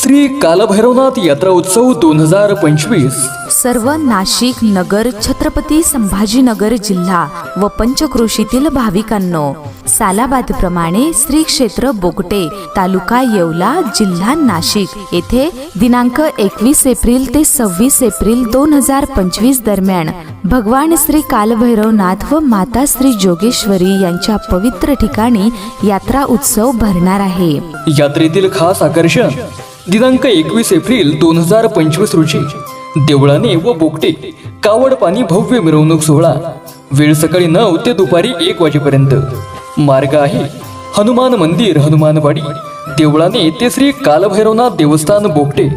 श्री कालभैरवनाथ यात्रा उत्सव 2025 सर्व नाशिक नगर छत्रपती संभाजीनगर जिल्हा व पंचक्रोशीतील भाविकांनो, सालाबादप्रमाणे श्री क्षेत्र बोगटे तालुका येवला जिल्हा नाशिक येथे दिनांक 21 एप्रिल ते 26 एप्रिल 2025 दरम्यान भगवान श्री कालभैरवनाथ व माता श्री जोगेश्वरी यांच्या पवित्र ठिकाणी यात्रा उत्सव भरणार आहे। यात्रेतील खास आकर्षण दिनांक 21 एप्रिल 2025 रोजी देवळाने व बोगटे कावड पाणी भव्य मिरवणूक सोहळा। वेळ सकाळी 9 ते दुपारी 1 वाजेपर्यंत। मार्ग आहे हनुमान मंदिर हनुमानवाडी देवळाने ते श्री कालभैरवनाथ देवस्थान बोगटे।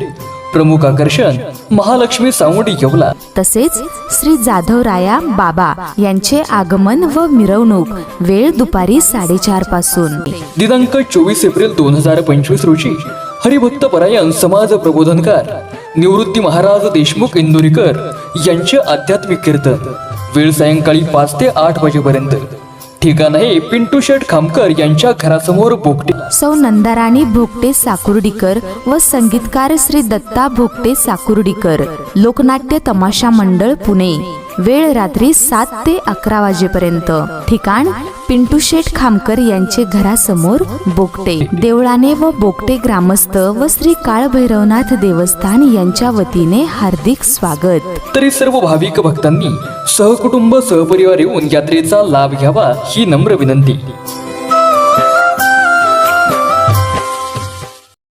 प्रमुख आकर्षण महालक्ष्मी सावंडी येवला। तसेच श्री जाधवराया बाबा यांचे आगमन व मिरवणूक वेळ दुपारी 4:30 पासून। दिनांक 24 एप्रिल 2025 रोजी हरिभक्त परायण समाज प्रबोधनकार निवृत्ती महाराज देशमुख इंदोरीकर यांचे आध्यात्मिक कीर्तन। वेळ सायंकाळी 5 ते 8 वाजेपर्यंत। ठिकाण आहे पिंटू शेठ खामकर यांच्या घरासमोर बोगटे। सौ नंदाराणी भोगटे साकुर्डीकर व संगीतकार श्री दत्ता भोगटे साकुर्डीकर लोकनाट्य तमाशा मंडळ पुणे। वेळ रात्री 7 ते 11 वाजेपर्यंत। ठिकाण पिंटू शेठ खामकर यांचे घरासमोर बोगटे। देवळाने व बोगटे ग्रामस्थ व श्री कालभैरवनाथ देवस्थान यांच्या वतीने हार्दिक स्वागत। तरी सर्व भाविक भक्तांनी सहकुटुंब सहपरिवार येऊन यात्रेचा लाभ घ्यावा ही नम्र विनंती।